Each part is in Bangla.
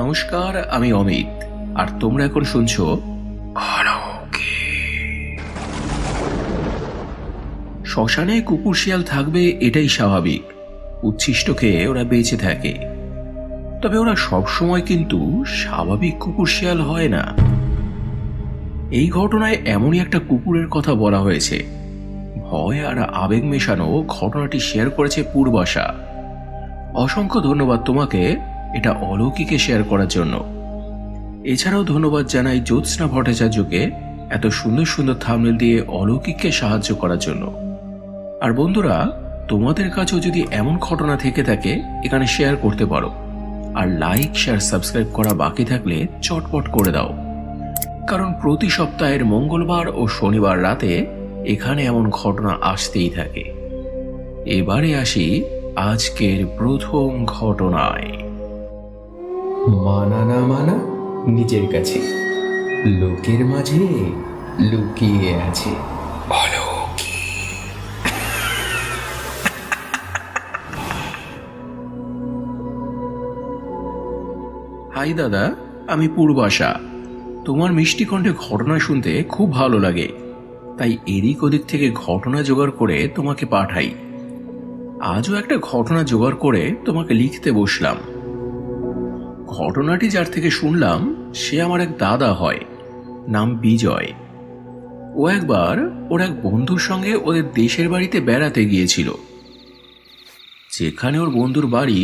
নমস্কার, আমি অমিত, আর তোমরা এখন শুনছো শ্মশানে কুকুর শিয়াল থাকবে, এটাই স্বাভাবিক। উচ্ছিষ্ট খেয়ে ওরা বেঁচে থাকে, তবে ওরা সবসময় কিন্তু স্বাভাবিক কুকুর শিয়াল হয় না। এই ঘটনায় এমনই একটা কুকুরের কথা বলা হয়েছে। ভয় আর আবেগ মেশানো ঘটনাটি শেয়ার করেছে পূর্বাশা। অসংখ্য ধন্যবাদ তোমাকে এটা অলৌকিকে শেয়ার করার জন্য। এছাড়াও ধন্যবাদ জানাই জ্যোৎস্না ভট্টাচার্যকে এত সুন্দর সুন্দর থাম্বনেল দিয়ে অলৌকিককে সাহায্য করার জন্য। আর বন্ধুরা, তোমাদের কাছেও যদি এমন ঘটনা থেকে থাকে এখানে শেয়ার করতে পারো। আর লাইক, শেয়ার, সাবস্ক্রাইব করা বাকি থাকলে চটপট করে দাও, কারণ প্রতি সপ্তাহের মঙ্গলবার ও শনিবার রাতে এখানে এমন ঘটনা আসতেই থাকে। এবারে আসি আজকের প্রথম ঘটনায়। মানা না মানা নিজের কাছে, লোকের মাঝে লুকিয়ে আছে। হাই দাদা, আমি পূর্বাশা। তোমার মিষ্টি কণ্ঠে ঘটনা শুনতে খুব ভালো লাগে, তাই এদিক ওদিক থেকে ঘটনা জোগাড় করে তোমাকে পাঠাই। আজও একটা ঘটনা জোগাড় করে তোমাকে লিখতে বসলাম। ঘটনাটি যার থেকে শুনলাম সে আমার এক দাদা হয়, নাম বিজয়। ও একবার ওর এক বন্ধুর সঙ্গে ওদের দেশের বাড়িতে বেড়াতে গিয়েছিল। যেখানে ওর বন্ধুর বাড়ি,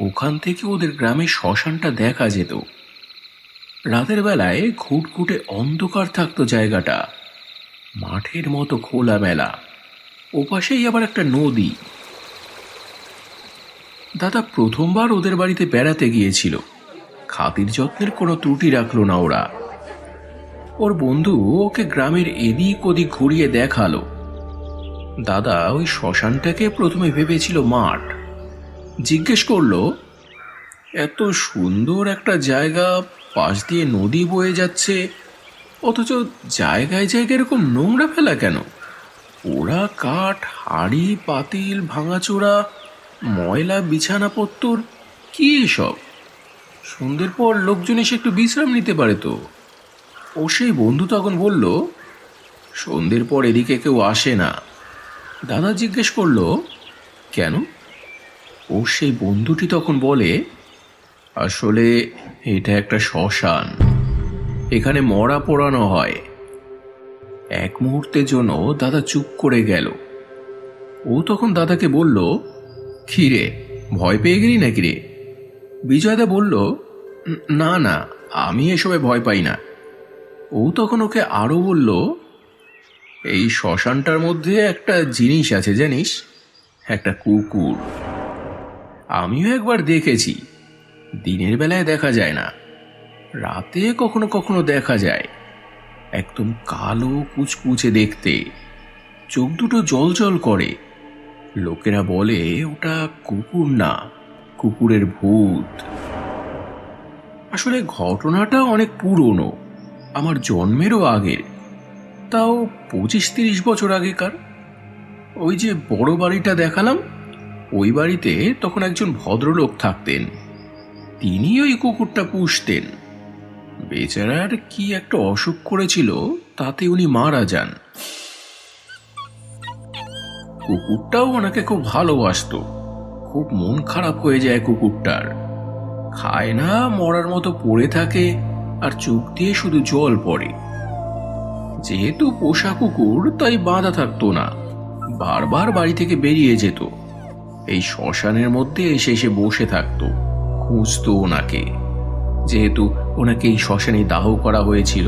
ওখান থেকে ওদের গ্রামের শ্মশানটা দেখা যেত। রাতের বেলায় ঘুটঘুটে অন্ধকার থাকতো জায়গাটা, মাঠের মতো খোলামেলা, ওপাশেই আবার একটা নদী। দাদা প্রথমবার ওদের বাড়িতে বেড়াতে গিয়েছিল, খাতির যত্নের কোনো ত্রুটি রাখলো না ওরা। ওর বন্ধু ওকে গ্রামের এদিক ওদিক ঘুরিয়ে দেখালো। দাদা ওই শ্মশানটাকে প্রথমে ভেবেছিল মাঠ। জিজ্ঞেস করলো, এত সুন্দর একটা জায়গা, পাশ দিয়ে নদী বয়ে যাচ্ছে, অথচ জায়গায় জায়গায় এরকম নোংরা ফেলা কেন? পোড়া কাঠ, হাড়ি পাতিল, ভাঙাচোরা, ময়লা বিছানাপত্তর, কি এসব? সন্ধ্যের পর লোকজন এসে একটু বিশ্রাম নিতে পারে তো। ও সেই বন্ধু তখন বলল, সন্ধ্যের পর এদিকে কেউ আসে না। দাদা জিজ্ঞেস করলো, কেন? ও সেই বন্ধুটি তখন বলে, আসলে এটা একটা শ্মশান, এখানে মরা পোড়ানো হয়। এক মুহূর্তের জন্য দাদা চুপ করে গেল। ও তখন দাদাকে বলল, কি রে, ভয় পেয়ে গেলি নাকি রে? বিজয়দা বলল, না না, আমি এসবে ভয় পাই না। ও তখন ওকে আরো বলল, এই শ্মশানটার মধ্যে একটা জিনিস আছে জানিস, একটা কুকুর। আমিও একবার দেখেছি, দিনের বেলায় দেখা যায় না, রাতে কখনো কখনো দেখা যায়। একদম কালো কুচকুচে দেখতে, চোখ দুটো জল জল করে। লোকেরা বলে ওটা কুকুর না, কুকুরের ভূত। আসলে ঘটনাটা অনেক পুরনো, আমার জন্মেরও আগের, তাও 25-30 বছর আগেকার। ওই যে বড় বাড়িটা দেখালাম, ওই বাড়িতে তখন একজন ভদ্রলোক থাকতেন। তিনি ওই কুকুরটা পুষতেন। বেচারার কি একটা অসুখ করেছিল, তাতে উনি মারা যান। কুকুরটাও ওনাকে খুব ভালোবাসতো। খুব মন খারাপ হয়ে যায় কুকুরটার, খায় না, মরার মতো পড়ে থাকে, আর চোখ দিয়ে শুধু জল পড়ে। যেহেতু পোষা কুকুর, তাই বাঁধা থাকতো না, বারবার বাড়ি থেকে বেরিয়ে যেত। এই শ্মশানের মধ্যে এসে এসে বসে থাকতো, খুঁজতো ওনাকে, যেহেতু ওনাকে এই শ্মশানে দাহ করা হয়েছিল।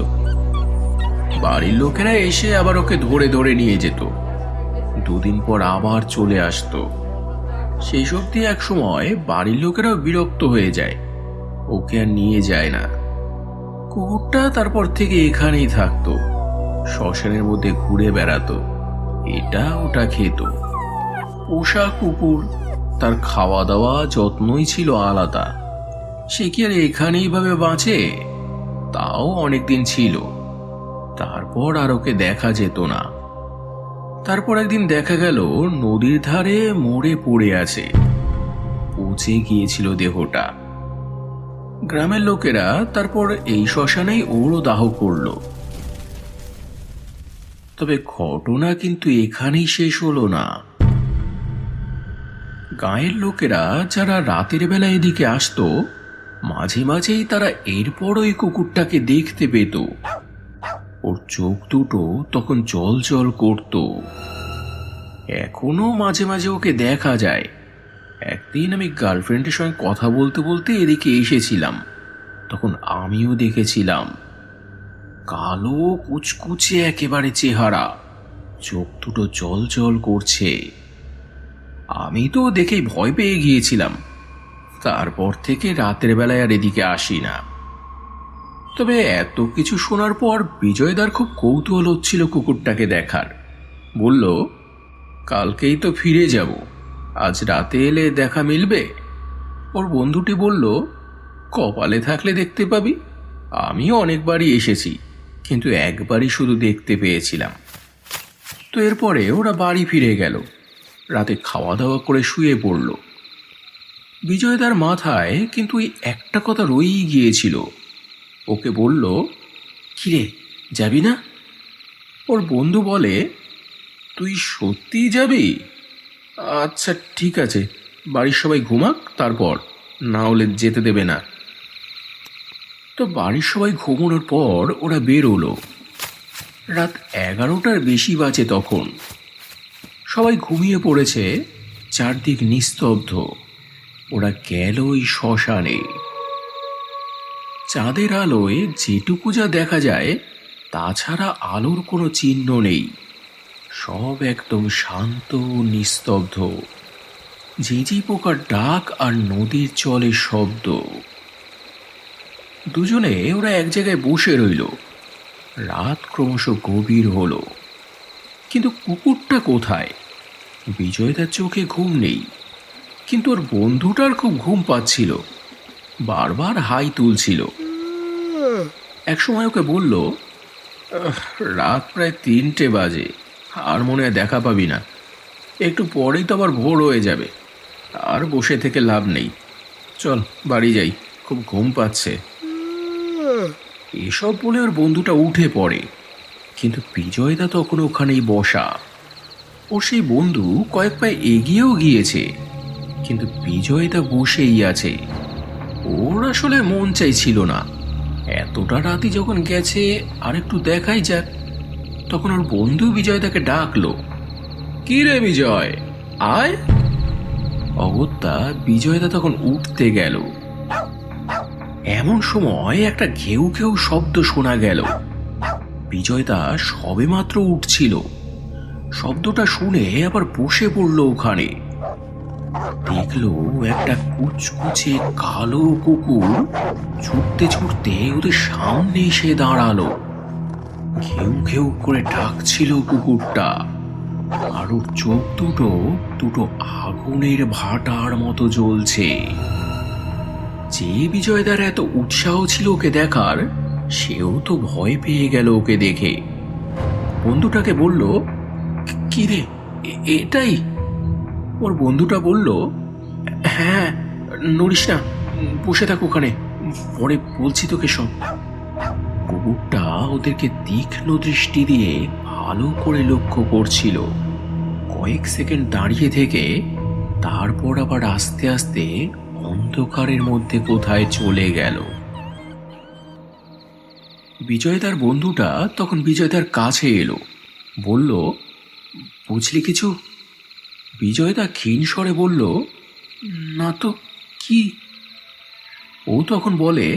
বাড়ির লোকেরা এসে আবার ওকে ধরে ধরে নিয়ে যেত, 2 দিন পর আবার চলে আসতো। সেই সব দিয়ে এক সময় বাড়ির লোকেরাও বিরক্ত হয়ে যায়, ওকে আর নিয়ে যায় না। কুকুরটা তারপর থেকে এখানেই থাকতো, শ্মশানের মধ্যে ঘুরে বেড়াতো, এটা ওটা খেত। পোষা কুকুর, তার খাওয়া দাওয়া যত্নই ছিল আলাদা। সে কি আর এখানেই ভাবে বাঁচে? তাও অনেকদিন ছিল, তারপর আর ওকে দেখা যেত না। তারপর একদিন দেখা গেল নদীর ধারে মরে পড়ে আছে, পচে গিয়েছিল দেহটা। গ্রামের লোকেরা তারপর এই শ্মশানেই ওরও দাহ করলো। তবে ঘটনা কিন্তু এখানেই শেষ হলো না। গাঁয়ের লোকেরা যারা রাতের বেলা এদিকে আসতো, মাঝে মাঝেই তারা এরপর ওই কুকুরটাকে দেখতে পেত। ওর চোখ দুটো তখন জল জল করত। এখনো মাঝে মাঝে ওকে দেখা যায়। একদিন আমি গার্লফ্রেন্ডের সঙ্গে কথা বলতে বলতে এদিকে এসেছিলাম, তখন আমিও দেখেছিলাম। কালো কুচকুচে একেবারে চেহারা, চোখ দুটো জল জল করছে। আমি তো দেখেই ভয় পেয়ে গিয়েছিলাম। তারপর থেকে রাতের বেলায় আর এদিকে আসি না। তবে এত কিছু শোনার পর বিজয়দার খুব কৌতূহল হচ্ছিল কুকুরটাকে দেখার। বলল, কালকেই তো ফিরে যাব, আজ রাতে এলে দেখা মিলবে? ওর বন্ধুটি বলল, কপালে থাকলে দেখতে পাবি। আমিও অনেকবারই এসেছি, কিন্তু একবারই শুধু দেখতে পেয়েছিলাম। তো এরপরে ওরা বাড়ি ফিরে গেল। রাতে খাওয়া দাওয়া করে শুয়ে পড়ল। বিজয়দার মাথায় কিন্তু ওই একটা কথা রয়েই গিয়েছিল। ওকে বলল, কিরে, যাবি না? ওর বন্ধু বলে, তুই সত্যিই যাবি? আচ্ছা ঠিক আছে, বাড়ির সবাই ঘুমাক, তারপর না হলে যেতে দেবে না। তো বাড়ির সবাই ঘুমানোর পর ওরা বেরোলো। রাত 11টার বেশি বাজে তখন। সবাই ঘুমিয়ে পড়েছে, চারদিক নিস্তব্ধ। ওরা গেল ওই শ্মশানে। চাঁদের আলোয় যেটুকু যা দেখা যায়, তাছাড়া আলোর কোনো চিহ্ন নেই। সব একদম শান্ত নিস্তব্ধ। ঝিঁঝি পোকার ডাক আর নদীর জলের শব্দ। দুজনে ওরা এক জায়গায় বসে রইল। রাত ক্রমশ গভীর হলো, কিন্তু কুকুরটা কোথায়? বিজয়দার চোখে ঘুম নেই, কিন্তু ওর বন্ধুটার খুব ঘুম পাচ্ছিল, বারবার হাই তুলছিল। একসময় ওকে বলল, রাত প্রায় 3টে বাজে, আর মনে হয় দেখা পাবি না। একটু পরেই তো আবার ভোর হয়ে যাবে, আর বসে থেকে লাভ নেই। চল বাড়ি যাই, খুব ঘুম পাচ্ছে। এসব বলে ওর বন্ধুটা উঠে পড়ে, কিন্তু বিজয়দা তখন ওখানেই বসা। ও সেই বন্ধু কয়েক পায়ে এগিয়েও গিয়েছে, কিন্তু বিজয়দা বসেই আছে। ওর আসলে মন চাইছিল না, এতটা রাতে যখন গেছে আর একটু দেখাই যাক। তখন ওর বন্ধু বিজয়দাকে ডাকলো, কি রে বিজয়, আয়। অগত্যা বিজয়দা তখন উঠতে গেল। এমন সময় একটা ঘেউ ঘেউ শব্দ শোনা গেল। বিজয়দা সবেমাত্র উঠছিল, শব্দটা শুনে আবার বসে পড়ল ওখানে। দেখলো একটা কুচকুচে কালো কুকুর ছুটতে ছুটতে ওদের সামনে এসে দাঁড়ালো। ঘেউ ঘেউ করে ডাকছিল কুকুরটা, আর ওর চোখ দুটো দুটো আগুনের ভাটার মতো জ্বলছে। যে বিজয়দার এত উৎসাহ ছিল ওকে দেখার, সেও তো ভয় পেয়ে গেল ওকে দেখে। বন্ধুটাকে বলল, কি রে, এটাই? ওর বন্ধুটা বলল, হ্যাঁ, নড়িস না, বসে থাক ওখানে, পরে বলছি তোকে সব। কুকুরটা ওদেরকে তীক্ষ্ণ দৃষ্টি দিয়ে ভালো করে লক্ষ্য করছিল। কয়েক সেকেন্ড দাঁড়িয়ে থেকে তারপর আবার আস্তে আস্তে অন্ধকারের মধ্যে কোথায় চলে গেল। বিজয়দার বন্ধুটা তখন বিজয়দার কাছে এলো, বলল, বুঝলি কিছু? বিজয়দা ক্ষীণ স্বরে বলল, না তো, কি? ও তখন বলে,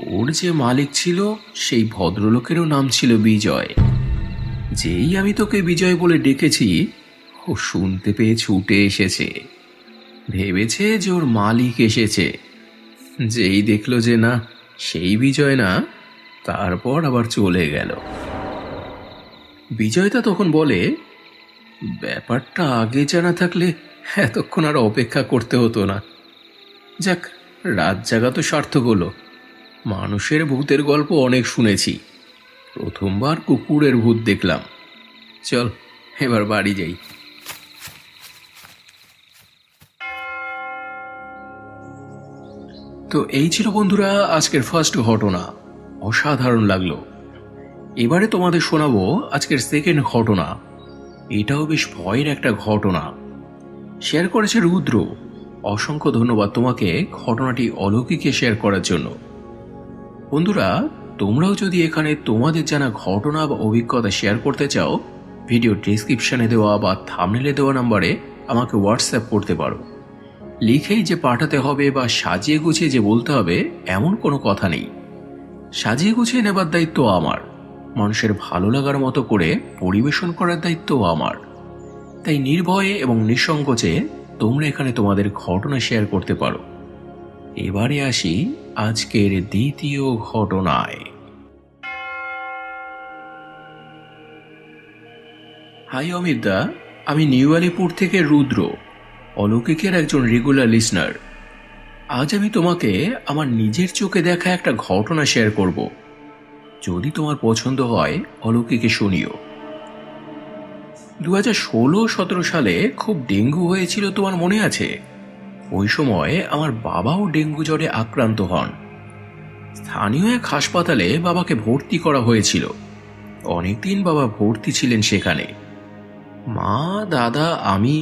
ওর যে মালিক ছিল সেই ভদ্রলোকেরও নাম ছিল বিজয়। যেই আমি তোকে বিজয় বলে ডেকেছি, ও শুনতে পেয়ে ছুটে এসেছে। ভেবেছে যে ওর মালিক এসেছে। যেই দেখলো যে না, সেই বিজয় না, তারপর আবার চলে গেল। বিজয়দা তখন বলে, ব্যাপারটা আগে জানা থাকলে এতক্ষণ আর অপেক্ষা করতে হতো না। যাক, রাত জাগা তো সার্থক হলো। মানুষের ভূতের গল্প অনেক শুনেছি, প্রথমবার কুকুরের ভূত দেখলাম। চল এবার বাড়ি যাই। তো এই ছিল বন্ধুরা আজকের ফার্স্ট ঘটনা। অসাধারণ লাগলো। এবারে তোমাদের শোনাবো আজকের সেকেন্ড ঘটনা। এটাও বেশ ভয়ের একটা ঘটনা। শেয়ার করেছে রুদ্র। অসংখ্য ধন্যবাদ তোমাকে ঘটনাটি অলৌকিকে শেয়ার করার জন্য। বন্ধুরা, তোমরাও যদি এখানে তোমাদের জানা ঘটনা বা অভিজ্ঞতা শেয়ার করতে চাও, ভিডিও ডেসক্রিপশনে দেওয়া বা থাম্বনেলে দেওয়া নম্বরে আমাকে হোয়াটসঅ্যাপ করতে পারো। লিখেই যে পাঠাতে হবে বা সাজিয়ে গুছিয়ে যে বলতে হবে এমন কোনো কথা নেই। সাজিয়ে গুছিয়ে নেবার দায়িত্ব আমার, মানুষের ভালো লাগার মতো করে পরিবেশন করার দায়িত্বও আমার। তাই নির্ভয়ে এবং নিঃসংকোচে তোমরা এখানে তোমাদের ঘটনা শেয়ার করতে পারো। এবারে আসি আজকের দ্বিতীয় ঘটনায়। হাই অমিতদা, আমি নিউ আলিপুর থেকে রুদ্র, অলৌকিকের একজন রেগুলার লিসনার। আজ আমি তোমাকে আমার নিজের চোখে দেখা একটা ঘটনা শেয়ার করব। যদি তোমার পছন্দ হয় অলৌকিকে শুনিও। 2016-17 সালে খুব ডেঙ্গু হয়েছিল, তোমার মনে আছে? ওই সময় আমার বাবাও ডেঙ্গু জ্বরে আক্রান্ত হন। স্থানীয় এক হাসপাতালে বাবাকে ভর্তি করা হয়েছিল। অনেকদিন বাবা ভর্তি ছিলেন সেখানে। মা, দাদা, আমি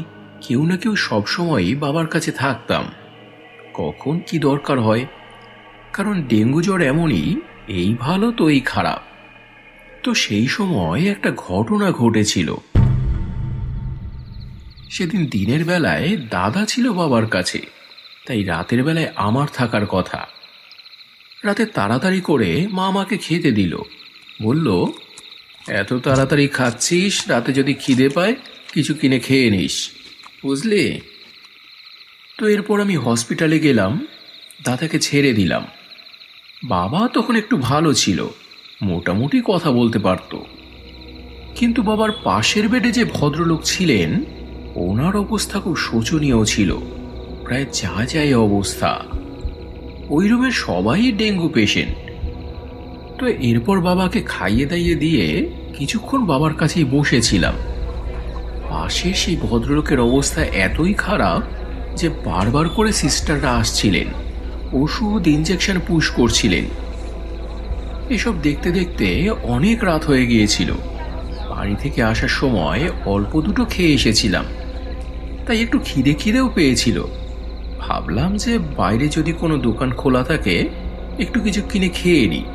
কেউ না কেউ সবসময়ই বাবার কাছে থাকতাম, কখন কি দরকার হয়। কারণ ডেঙ্গু জ্বর এমনই, এই ভালো তো এই খারাপ। তো সেই সময় একটা ঘটনা ঘটেছিল। সেদিন দিনের বেলায় দাদা ছিল বাবার কাছে, তাই রাতের বেলায় আমার থাকার কথা। রাতে তাড়াতাড়ি করে মা আমাকে খেতে দিল। বলল, এত তাড়াতাড়ি খাচ্ছিস, রাতে যদি খিদে পায় কিছু কিনে খেয়ে নিস, বুঝলি? তো এরপর আমি হসপিটালে গেলাম, দাদাকে ছেড়ে দিলাম। বাবা তখন একটু ভালো ছিল, মোটামুটি কথা বলতে পারত। কিন্তু বাবার পাশের বেডে যে ভদ্রলোক ছিলেন, ওনার অবস্থা খুব শোচনীয় ছিল, প্রায় যা যায় অবস্থা। ওই রুমের সবাই ডেঙ্গু পেশেন্ট। তো এরপর বাবাকে খাইয়ে দাইয়ে দিয়ে কিছুক্ষণ বাবার কাছেই বসেছিলাম। পাশে সেই ভদ্রলোকের অবস্থা এতই খারাপ যে বারবার করে সিস্টাররা আসছিলেন, ওষুধ ইঞ্জেকশন পুশ করছিলেন। এসব দেখতে দেখতে অনেক রাত হয়ে গিয়েছিল। বাড়ি থেকে আসার সময় অল্প দুটো খেয়ে এসেছিলাম, তাই একটু খিদেও পেয়েছিল। ভাবলাম যে বাইরে যদি কোনো দোকান খোলা থাকে একটু কিছু কিনে খেয়ে নিই,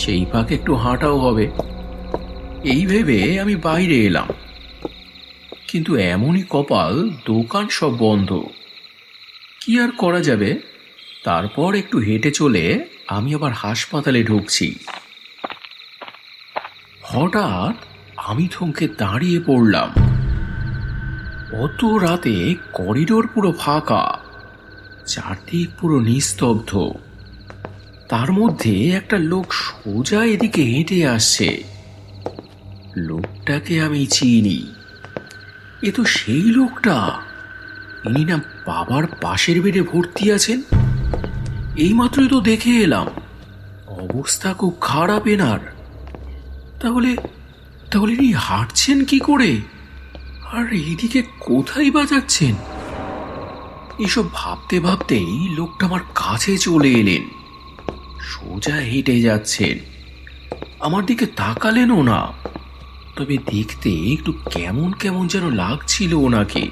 সেই ফাঁকে একটু হাঁটাও হবে। এই ভেবে আমি বাইরে এলাম, কিন্তু এমনই কপাল, দোকান সব বন্ধ। কি আর করা যাবে? তারপর একটু হেঁটে চলে আমি আবার হাসপাতালে ঢুকছি। হঠাৎ আমি থমকে দাঁড়িয়ে পড়লাম। অত রাতে করিডোর পুরো ফাঁকা, চারদিক পুরো নিস্তব্ধ। তার মধ্যে একটা লোক সোজা এদিকে হেঁটে আসছে। লোকটাকে আমি চিনি। এ তো সেই লোকটা, ইনি না বাবার পাশের বেডে ভর্তি আছেন। এইমাত্রই তো দেখে এলাম, অবস্থা খুব খারাপ এনার। তাহলে তাহলে ইনি হাঁটছেন কি করে, আর এইদিকে কোথায় বা যাচ্ছেন? এসব ভাবতে ভাবতেই লোকটা আমার কাছে চলে এলেন। সোজা হেঁটে যাচ্ছেন, আমার দিকে তাকালেনও না। তবে দেখতে একটু কেমন কেমন যেন লাগছিল ওনাকে।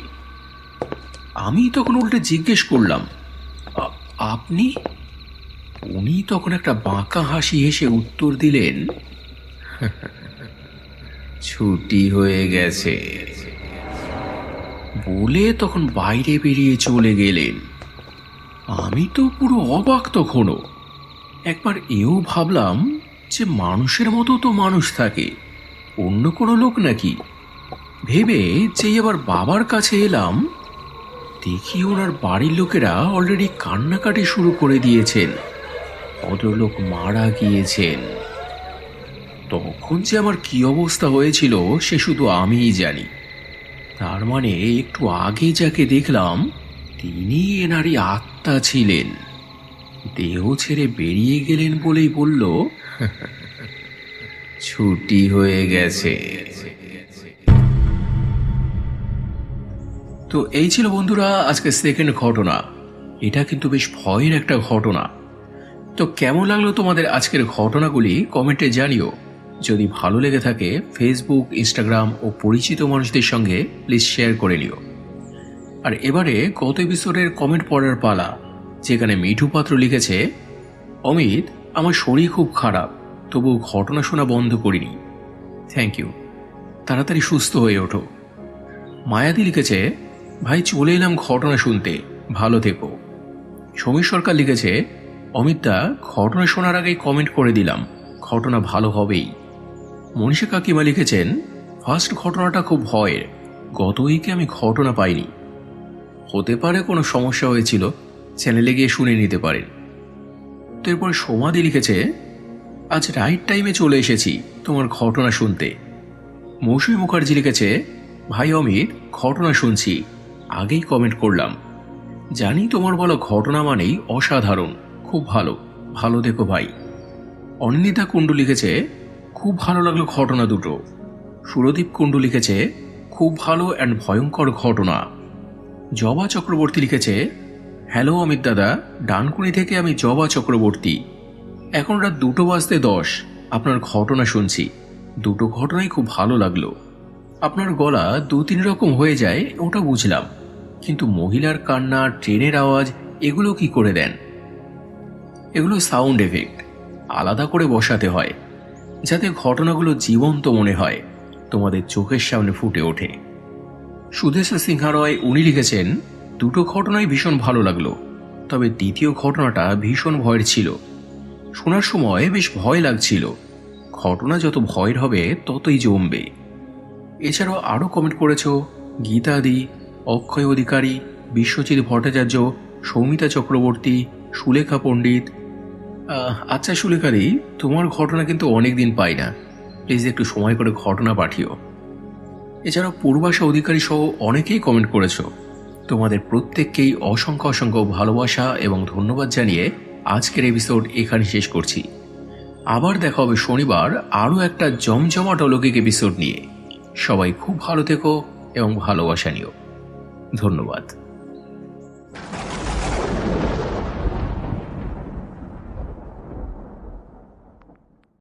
আমি তখন উল্টে জিজ্ঞেস করলাম, আপনি? উনি তখন একটা বাঁকা হাসি হেসে উত্তর দিলেন, ছুটি হয়ে গেছে, বলে তখন বাইরে বেরিয়ে চলে গেলেন। আমি তো পুরো অবাক তখনও। একবার এও ভাবলাম যে মানুষের মতো তো মানুষ থাকে, অন্য কোনো লোক নাকি। ভেবে যেই আবার বাবার কাছে এলাম, দেখি ওনার বাড়ির লোকেরা অলরেডি কান্নাকাটি শুরু করে দিয়েছেন। ভদ্রলোক মারা গিয়েছেন। তখন যে আমার কি অবস্থা হয়েছিল সে শুধু আমিই জানি। তার মানে একটু আগে যাকে দেখলাম তিনি এনারই আত্মা ছিলেন। দেহ ছেড়ে বেরিয়ে গেলেন বলেই বলল, ছুটি হয়ে গেছে। তো এই ছিল বন্ধুরা আজকে সেকেন্ড ঘটনা। এটা কিন্তু বেশ ভয়ের একটা ঘটনা। তো কেমন লাগলো তোমাদের আজকের ঘটনাগুলি কমেন্টে জানিও। যদি ভালো লেগে থাকে ফেসবুক, ইনস্টাগ্রাম ও পরিচিত মানুষদের সঙ্গে প্লিজ শেয়ার করে নিও। আর এবারে গত এপিসোডের কমেন্ট পড়ার পালা, যেখানে মিঠু পাত্র লিখেছে, অমিত, আমার শরীর খুব খারাপ, তবু ঘটনা শোনা বন্ধ করিনি। থ্যাংক ইউ, তাড়াতাড়ি সুস্থ হয়ে ওঠো। মায়াদি লিখেছে, ভাই চলে এলাম ঘটনা শুনতে, ভালো থেকো। সমীর সরকার লিখেছে, অমিতদা, ঘটনা শোনার আগেই কমেন্ট করে দিলাম, ঘটনা ভালো হবেই। মনীষা কাকিমা লিখেছেন, ফার্স্ট ঘটনাটা খুব ভয়ের, গত উইকে আমি ঘটনা পাইনি। হতে পারে কোনো সমস্যা হয়েছিল, চ্যানেলে গিয়ে শুনে নিতে পারেন। তো এরপরে সমাধি লিখেছে, আজ রাইট টাইমে চলে এসেছি তোমার ঘটনা শুনতে। মৌসুমী মুখার্জি লিখেছে, ভাই অমিত, ঘটনা শুনছি, আগেই কমেন্ট করলাম। জানি তোমার বলা ঘটনা মানেই অসাধারণ, খুব ভালো, ভালো দেখো ভাই। অনিন্দিতা কুণ্ডু লিখেছে, খুব ভালো লাগলো ঘটনা দুটো। সুরদীপ কুণ্ডু লিখেছে, খুব ভালো অ্যান্ড ভয়ঙ্কর ঘটনা। জবা চক্রবর্তী লিখেছে, হ্যালো অমিত দাদা, ডানকুনি থেকে আমি জবা চক্রবর্তী। এখন রাত 2:10 আপনার ঘটনা শুনছি, দুটো ঘটনাই খুব ভালো লাগলো। আপনার গলা 2-3 রকম হয়ে যায় ওটা বুঝলাম, কিন্তু মহিলার কান্না, ট্রেনের আওয়াজ, এগুলো কি করে দেন? এগুলো সাউন্ড এফেক্ট, আলাদা করে বসাতে হয়, যাতে ঘটনাগুলো জীবন্ত মনে হয়, তোমাদের চোখের সামনে ফুটে ওঠে। সুদেশা সিনহা রয়, উনি লিখেছেন, দুটো ঘটনাই ভীষণ ভালো লাগলো, তবে দ্বিতীয় ঘটনাটা ভীষণ ভয়ের ছিল। শোনার সময় বেশ ভয় লাগছিল, ঘটনা যত ভয়ের হবে ততই জমবে। এছাড়াও আরও কমেন্ট করেছ গীতাদি, অক্ষয় অধিকারী, বিশ্বজিৎ ভট্টাচার্য, সৌমিতা চক্রবর্তী, সুলেখা পণ্ডিত। আচ্ছা সুলেখাদি, তোমার ঘটনা কিন্তু অনেক দিন পাই না, প্লিজ একটু সময় করে ঘটনা পাঠিও। এছাড়াও পূর্বাশা অধিকারী সহ অনেকেই কমেন্ট করেছ। তোমাদের প্রত্যেককেই অসংখ্য অসংখ্য ভালোবাসা এবং ধন্যবাদ জানিয়ে আজকের এপিসোড এখানে শেষ করছি। আবার দেখা হবে শনিবার আরও একটা জমজমাট অলৌকিক এপিসোড নিয়ে। সবাই খুব ভালো থেকো এবং ভালোবাসা নিও। ধন্যবাদ।